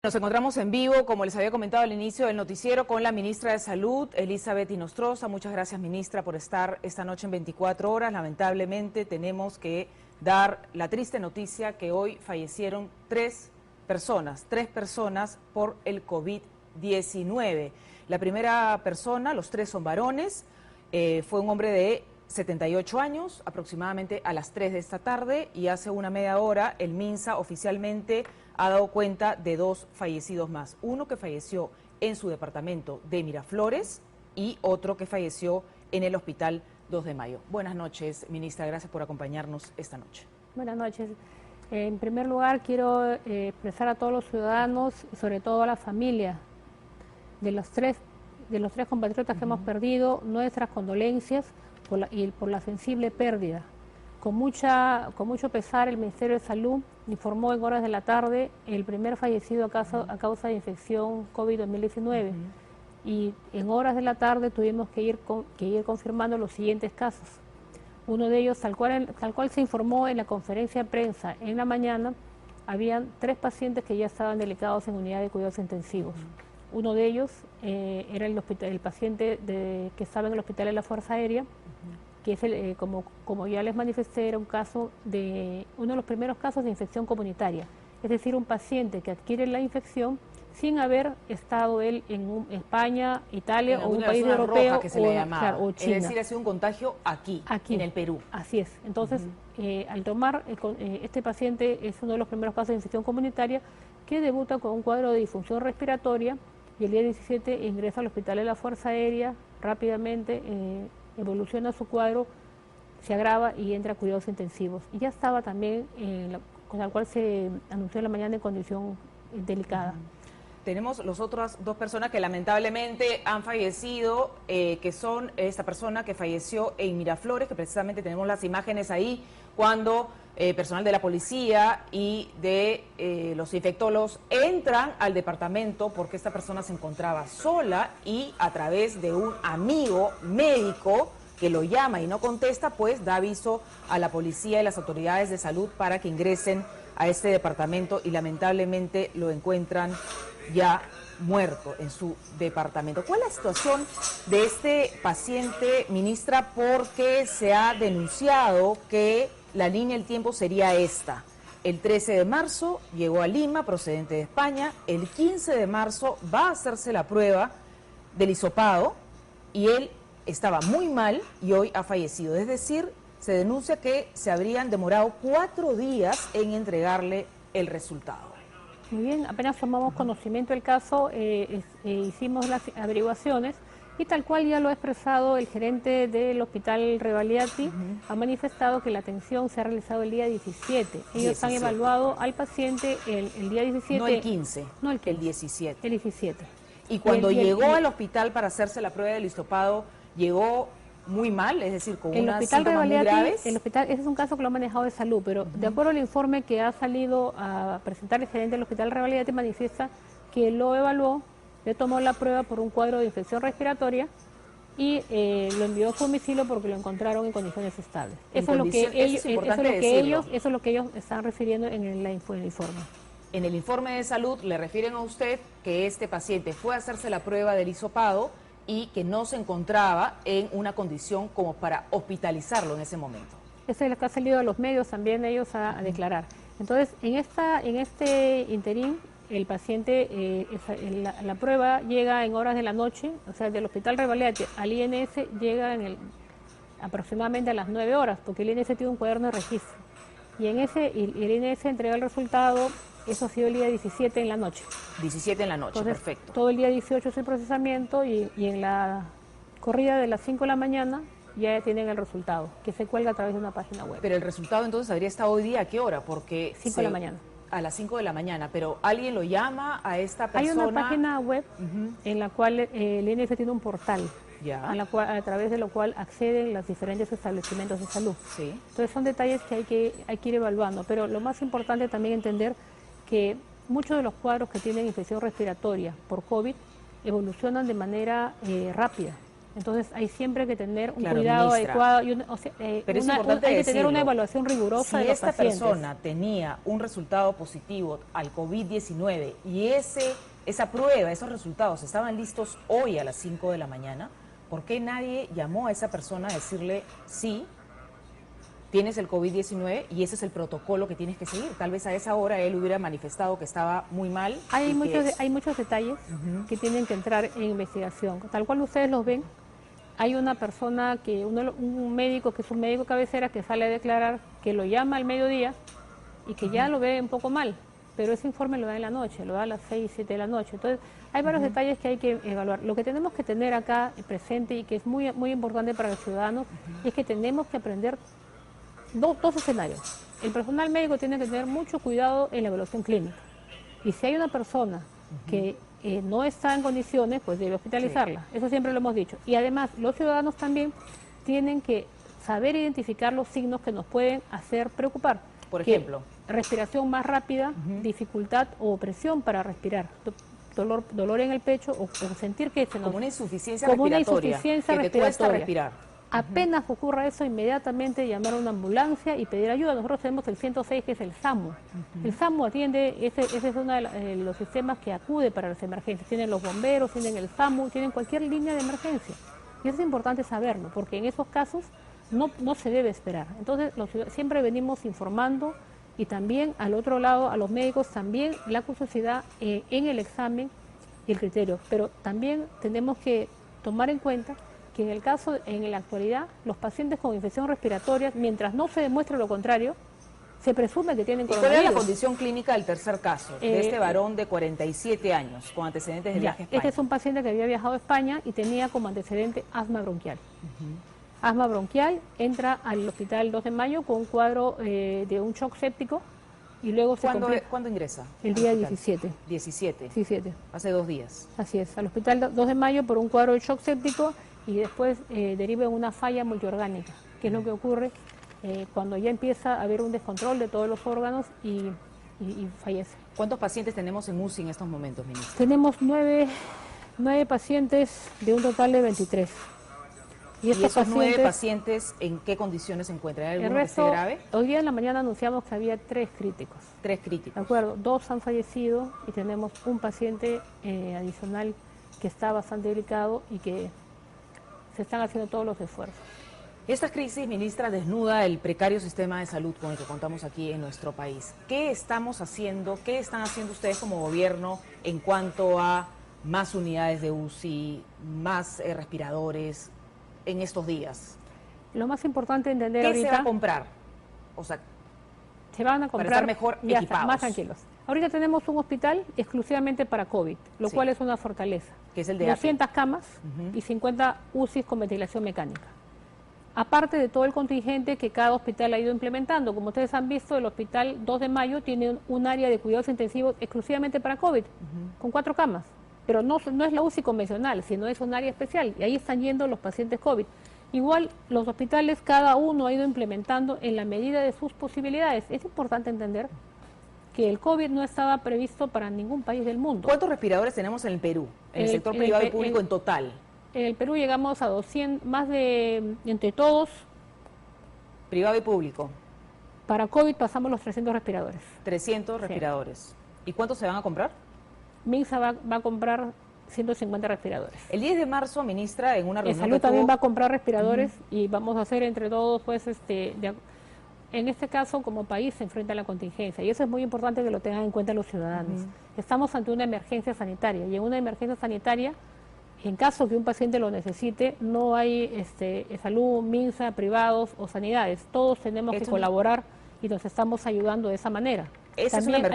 Nos encontramos en vivo, como les había comentado al inicio del noticiero, con la ministra de Salud, Elizabeth Inostroza. Muchas gracias, ministra, por estar esta noche en 24 horas. Lamentablemente tenemos que dar la triste noticia que hoy fallecieron tres personas por el COVID-19. La primera persona, los tres son varones, fue un hombre de 78 años, aproximadamente a las 3 de esta tarde, y hace una media hora el MINSA oficialmente ha dado cuenta de dos fallecidos más. Uno que falleció en su departamento de Miraflores y otro que falleció en el Hospital 2 de Mayo. Buenas noches, ministra, gracias por acompañarnos esta noche. Buenas noches. En primer lugar, quiero expresar a todos los ciudadanos y sobre todo a la familia de los tres compatriotas que hemos perdido nuestras condolencias por la sensible pérdida. Con mucho pesar, el Ministerio de Salud informó en horas de la tarde el primer fallecido a causa de infección COVID-2019. Y en horas de la tarde tuvimos que ir confirmando los siguientes casos. Uno de ellos, tal cual se informó en la conferencia de prensa en la mañana, habían 3 pacientes que ya estaban delicados en unidad de cuidados intensivos. Uno de ellos era el paciente que estaba en el Hospital de la Fuerza Aérea, que es, como ya les manifesté, era uno de los primeros casos de infección comunitaria. Es decir, un paciente que adquiere la infección sin haber estado él en España, Italia o un país europeo que se le llamaba. O China. Es decir, ha sido un contagio aquí, en el Perú. Así es. Entonces, al tomar, este paciente es uno de los primeros casos de infección comunitaria que debuta con un cuadro de disfunción respiratoria y el día 17 ingresa al Hospital de la Fuerza Aérea rápidamente. Evoluciona su cuadro, se agrava y entra a cuidados intensivos. Y ya estaba también, con el cual se anunció en la mañana en condición delicada. Tenemos las otras 2 personas que lamentablemente han fallecido, que son esta persona que falleció en Miraflores, que precisamente tenemos las imágenes ahí, cuando personal de la policía y de los infectólogos entran al departamento porque esta persona se encontraba sola y a través de un amigo médico que lo llama y no contesta, pues da aviso a la policía y las autoridades de salud para que ingresen a este departamento y lamentablemente lo encuentran ya muerto en su departamento. ¿Cuál es la situación de este paciente, ministra? Porque se ha denunciado que la línea del tiempo sería esta. El 13 de marzo llegó a Lima, procedente de España. El 15 de marzo va a hacerse la prueba del hisopado y él estaba muy mal y hoy ha fallecido. Es decir, se denuncia que se habrían demorado 4 días en entregarle el resultado. Muy bien, apenas tomamos conocimiento del caso, hicimos las averiguaciones y tal cual ya lo ha expresado el gerente del Hospital Rebagliati, ha manifestado que la atención se ha realizado el día 17. Ellos han evaluado al paciente el día 17. No el 15, no el 15, el 17. El 17. Y cuando llegó al hospital para hacerse la prueba del hisopado, llegó muy mal, es decir, con unas síntomas muy graves. Ese es un caso que lo ha manejado de salud, pero de acuerdo al informe que ha salido a presentar el gerente del Hospital Rebagliati, manifiesta que lo evaluó, le tomó la prueba por un cuadro de infección respiratoria y lo envió a su domicilio porque lo encontraron en condiciones estables. Eso es lo que ellos están refiriendo en el informe. En el informe de salud le refieren a usted que este paciente fue a hacerse la prueba del hisopado y que no se encontraba en una condición como para hospitalizarlo en ese momento. Eso es lo que ha salido a los medios también ellos a declarar. Entonces, en este interín, el paciente, la prueba llega en horas de la noche, o sea, del Hospital Rebagliati al INS llega aproximadamente a las 9 horas, porque el INS tiene un cuaderno de registro. Y el INS entrega el resultado. Eso ha sido el día 17 en la noche. 17 en la noche, entonces, perfecto. Todo el día 18 es el procesamiento y en la corrida de las 5 de la mañana ya tienen el resultado, que se cuelga a través de una página web. Pero el resultado entonces habría estado hoy día, ¿a qué hora? Porque 5 de la mañana. A las 5 de la mañana, pero alguien lo llama a esta persona. Hay una página web en la cual el INS tiene un portal, a través de lo cual acceden los diferentes establecimientos de salud. Sí. Entonces son detalles que hay que ir evaluando, pero lo más importante también entender que muchos de los cuadros que tienen infección respiratoria por COVID evolucionan de manera rápida. Entonces hay siempre que tener un Claro, cuidado ministra, adecuado y pero es importante hay que tener una decirlo, evaluación rigurosa si de los esta pacientes. persona tenía un resultado positivo al COVID-19 y esa prueba, esos resultados estaban listos hoy a las 5 de la mañana, ¿por qué nadie llamó a esa persona a decirle sí? Tienes el COVID-19 y ese es el protocolo que tienes que seguir. Tal vez a esa hora él hubiera manifestado que estaba muy mal. Hay muchos detalles que tienen que entrar en investigación. Tal cual ustedes los ven, hay una persona, un médico que es un médico cabecera que sale a declarar que lo llama al mediodía y que ya lo ve un poco mal, pero ese informe lo da en la noche, lo da a las 6, 7 de la noche. Entonces, hay varios detalles que hay que evaluar. Lo que tenemos que tener acá presente y que es muy, muy importante para los ciudadanos es que tenemos que aprender dos escenarios. El personal médico tiene que tener mucho cuidado en la evaluación clínica. Y si hay una persona que no está en condiciones, pues debe hospitalizarla. Sí. Eso siempre lo hemos dicho. Y además, los ciudadanos también tienen que saber identificar los signos que nos pueden hacer preocupar. Por ejemplo, respiración más rápida, dificultad o opresión para respirar, dolor en el pecho o sentir que se nos... Como una insuficiencia respiratoria, que te cuesta respirar. Apenas ocurra eso, inmediatamente llamar a una ambulancia y pedir ayuda. Nosotros tenemos el 106, que es el SAMU. El SAMU atiende, ese es uno de los sistemas que acude para las emergencias. Tienen los bomberos, tienen el SAMU, tienen cualquier línea de emergencia. Y eso es importante saberlo, porque en esos casos no se debe esperar. Entonces, siempre venimos informando y también al otro lado, a los médicos, también la curiosidad en el examen y el criterio. Pero también tenemos que tomar en cuenta que en la actualidad, los pacientes con infección respiratoria, mientras no se demuestre lo contrario, se presume que tienen coronavirus. ¿Y cuál es la condición clínica del tercer caso, de este varón de 47 años, con antecedentes de viaje a España? Este es un paciente que había viajado a España y tenía como antecedente asma bronquial. Asma bronquial, entra al hospital 2 de mayo con un cuadro de un shock séptico y luego ¿Cuándo ingresa? El día 17. 17. Hace 2 días. Así es, al hospital 2 de mayo por un cuadro de shock séptico y después deriva en una falla multiorgánica, que es lo que ocurre cuando ya empieza a haber un descontrol de todos los órganos y fallece. ¿Cuántos pacientes tenemos en UCI en estos momentos, ministra? Tenemos 9 pacientes de un total de 23. ¿Y esos 9 pacientes en qué condiciones se encuentran? ¿Hay alguno que esté grave? Hoy día en la mañana anunciamos que había 3 críticos. 3 críticos. De acuerdo, 2 han fallecido y tenemos un paciente adicional que está bastante delicado y que se están haciendo todos los esfuerzos. Esta crisis, ministra, desnuda el precario sistema de salud con el que contamos aquí en nuestro país. ¿Qué estamos haciendo, qué están haciendo ustedes como gobierno en cuanto a más unidades de UCI, más respiradores en estos días? Lo más importante entender ahorita... ¿Qué se va a comprar? O sea, se van a comprar para estar mejor equipados. Más tranquilos. Ahorita tenemos un hospital exclusivamente para COVID, lo cual es una fortaleza. Que es el de 200 camas y 50 UCIs con ventilación mecánica. Aparte de todo el contingente que cada hospital ha ido implementando. Como ustedes han visto, el hospital 2 de mayo tiene un área de cuidados intensivos exclusivamente para COVID, con 4 camas. Pero no es la UCI convencional, sino es un área especial, y ahí están yendo los pacientes COVID. Igual, los hospitales, cada uno ha ido implementando en la medida de sus posibilidades. Es importante entender que el COVID no estaba previsto para ningún país del mundo. ¿Cuántos respiradores tenemos en el Perú, en el sector privado y público en total? En el Perú llegamos a 200, entre todos. Privado y público. Para COVID pasamos los 300 respiradores. 300 respiradores. ¿Y cuántos se van a comprar? MINSA va a comprar 150 respiradores. El 10 de marzo, ministra, en una reunión Salud también va a comprar respiradores y vamos a hacer entre todos, pues, en este caso, como país, se enfrenta a la contingencia. Y eso es muy importante que lo tengan en cuenta los ciudadanos. Estamos ante una emergencia sanitaria y en una emergencia sanitaria, en caso que un paciente lo necesite, no hay salud, MINSA, privados o sanidades. Todos tenemos que colaborar y nos estamos ayudando de esa manera. También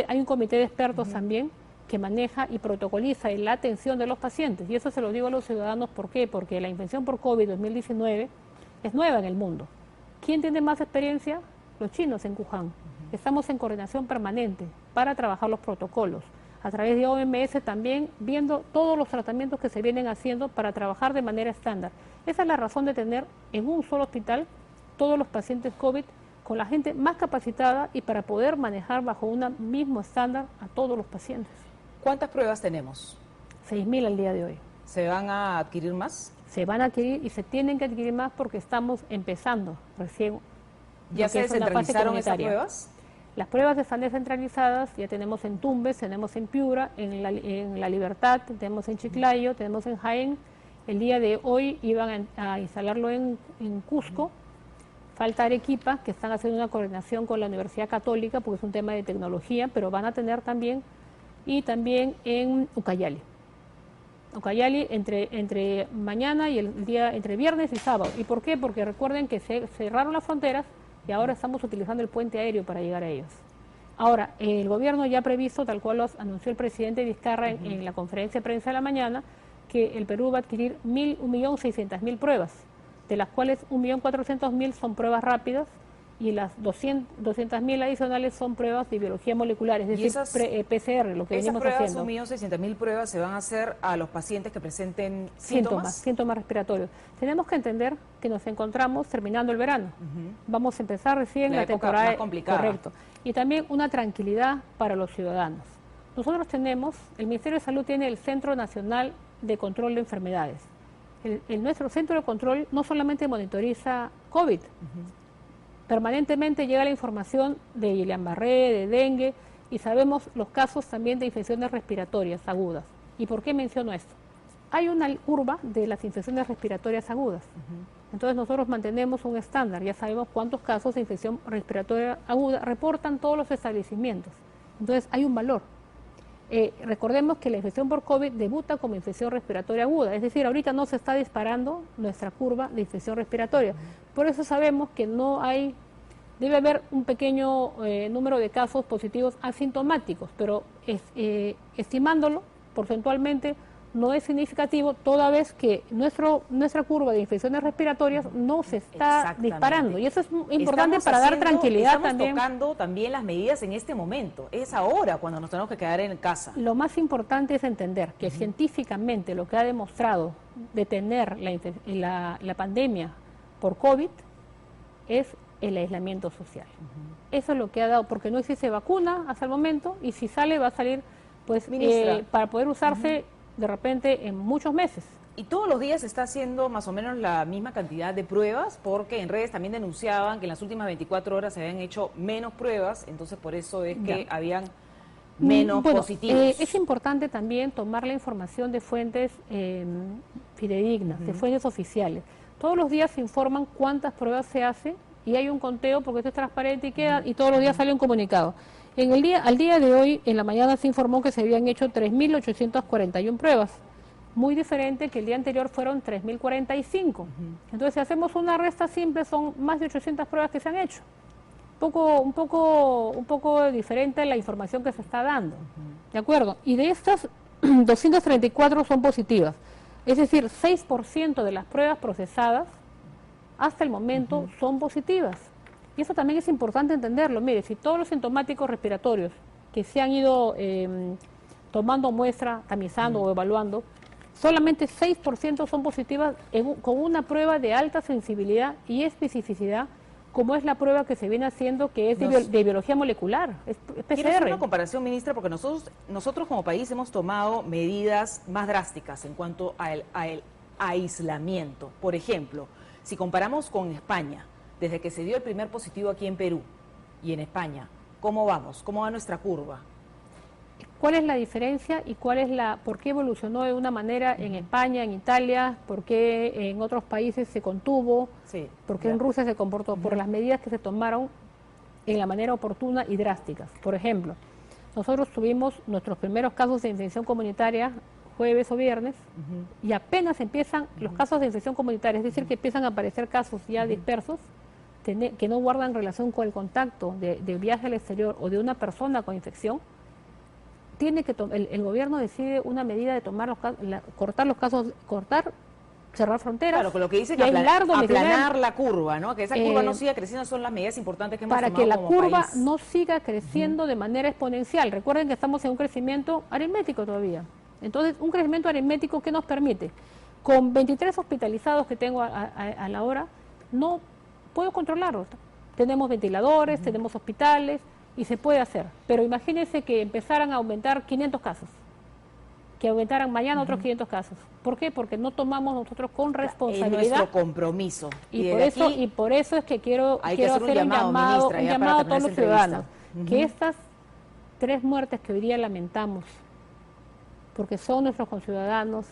hay un comité de expertos también que maneja y protocoliza la atención de los pacientes. Y eso se lo digo a los ciudadanos, ¿por qué? Porque la infección por COVID 2019 es nueva en el mundo. ¿Quién tiene más experiencia? Los chinos en Wuhan. Estamos en coordinación permanente para trabajar los protocolos. A través de OMS también viendo todos los tratamientos que se vienen haciendo para trabajar de manera estándar. Esa es la razón de tener en un solo hospital todos los pacientes COVID con la gente más capacitada y para poder manejar bajo un mismo estándar a todos los pacientes. ¿Cuántas pruebas tenemos? 6.000 al día de hoy. ¿Se van a adquirir más? Se van a adquirir y se tienen que adquirir más porque estamos empezando recién. ¿Ya se descentralizaron esas pruebas? Las pruebas están descentralizadas, ya tenemos en Tumbes, tenemos en Piura, en La Libertad, tenemos en Chiclayo, tenemos en Jaén. El día de hoy iban a instalarlo en Cusco. Falta Arequipa, que están haciendo una coordinación con la Universidad Católica, porque es un tema de tecnología, pero van a tener también, y también en Ucayali. Ucayali entre mañana y el día, entre viernes y sábado. ¿Y por qué? Porque recuerden que se cerraron las fronteras y ahora estamos utilizando el puente aéreo para llegar a ellos. Ahora, el gobierno ya ha previsto, tal cual lo anunció el presidente Vizcarra en la conferencia de prensa de la mañana, que el Perú va a adquirir 1.600.000 pruebas, de las cuales 1.400.000 son pruebas rápidas y las 200.000 adicionales son pruebas de biología molecular, es decir, PCR, lo que venimos haciendo. Esas 1.600.000 pruebas se van a hacer a los pacientes que presenten síntomas respiratorios. Tenemos que entender que nos encontramos terminando el verano. Vamos a empezar recién la temporada más complicada. Correcto. Y también una tranquilidad para los ciudadanos. Nosotros tenemos, el Ministerio de Salud tiene el Centro Nacional de Control de Enfermedades. Nuestro centro de control no solamente monitoriza COVID, permanentemente llega la información de Guillain-Barré, de dengue, y sabemos los casos también de infecciones respiratorias agudas. ¿Y por qué menciono esto? Hay una curva de las infecciones respiratorias agudas. Entonces nosotros mantenemos un estándar, ya sabemos cuántos casos de infección respiratoria aguda reportan todos los establecimientos. Entonces hay un valor. Recordemos que la infección por COVID debuta como infección respiratoria aguda, es decir, ahorita no se está disparando nuestra curva de infección respiratoria. Por eso sabemos que debe haber un pequeño número de casos positivos asintomáticos, pero estimándolo porcentualmente no es significativo, toda vez que nuestra curva de infecciones respiratorias no se está disparando. Y eso es importante para dar tranquilidad también. Estamos tocando también las medidas en este momento. Es ahora cuando nos tenemos que quedar en casa. Lo más importante es entender que científicamente lo que ha demostrado detener la pandemia por COVID es el aislamiento social. Eso es lo que ha dado, porque no existe vacuna hasta el momento, y si sale, va a salir pues para poder usarse de repente en muchos meses. Y todos los días se está haciendo más o menos la misma cantidad de pruebas, porque en redes también denunciaban que en las últimas 24 horas se habían hecho menos pruebas, entonces por eso es que habían menos positivos. Es importante también tomar la información de fuentes fidedignas, de fuentes oficiales. Todos los días se informan cuántas pruebas se hacen y hay un conteo porque esto es transparente y queda, y todos los días sale un comunicado. Al día de hoy, en la mañana se informó que se habían hecho 3.841 pruebas, muy diferente que el día anterior fueron 3.045. Entonces, si hacemos una resta simple, son más de 800 pruebas que se han hecho. Un poco diferente la información que se está dando, ¿de acuerdo? Y de estas, 234 son positivas, es decir, 6% de las pruebas procesadas hasta el momento son positivas. Y eso también es importante entenderlo. Mire, si todos los sintomáticos respiratorios que se han ido tomando muestra, tamizando o evaluando, solamente 6% son positivas con una prueba de alta sensibilidad y especificidad, como es la prueba que se viene haciendo, que es de biología molecular, es PCR. Quiero hacer una comparación, ministra, porque nosotros como país hemos tomado medidas más drásticas en cuanto al aislamiento. Por ejemplo, si comparamos con España, desde que se dio el primer positivo aquí en Perú y en España, ¿cómo vamos? ¿Cómo va nuestra curva? ¿Cuál es la diferencia y por qué evolucionó de una manera en España, en Italia, por qué en otros países se contuvo, por qué en Rusia se comportó? Por las medidas que se tomaron en la manera oportuna y drásticas. Por ejemplo, nosotros tuvimos nuestros primeros casos de infección comunitaria jueves o viernes, y apenas empiezan los casos de infección comunitaria, es decir, que empiezan a aparecer casos ya dispersos, que no guardan relación con el contacto de viaje al exterior o de una persona con infección, el gobierno decide una medida de cerrar fronteras. Claro, con lo que dice que aplanar la curva, ¿no? Que esa curva no siga creciendo, son las medidas importantes que hemos tomado como país. Para que la curva no siga creciendo de manera exponencial. Recuerden que estamos en un crecimiento aritmético todavía. Entonces, un crecimiento aritmético que nos permite, con 23 hospitalizados que tengo a la hora, no puedo controlarlo. Tenemos ventiladores, tenemos hospitales y se puede hacer. Pero imagínense que empezaran a aumentar 500 casos. que aumentaran mañana otros 500 casos. ¿Por qué? Porque no tomamos nosotros con responsabilidad. Es nuestro compromiso. Y por eso es que quiero hacer un llamado a todos los ciudadanos, que estas 3 muertes que hoy día lamentamos, porque son nuestros conciudadanos,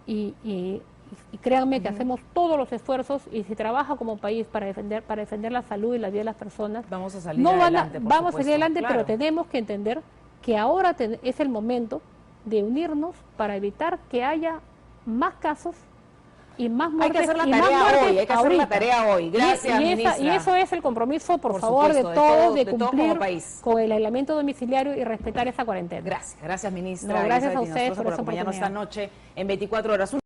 y créanme que hacemos todos los esfuerzos, y se trabaja como país para defender la salud y la vida de las personas. Vamos a salir adelante, vamos a salir adelante, claro. Pero tenemos que entender que ahora es el momento de unirnos para evitar que haya más casos y más muertes. Hay que hacer la tarea hoy, hay que hacer la tarea hoy. Gracias, ministra. Y eso es el compromiso, por favor, supuesto, de todos, de cumplir con el aislamiento domiciliario y respetar esa cuarentena. Gracias, ministra. No, gracias a ustedes por acompañarnos esta noche en 24 horas.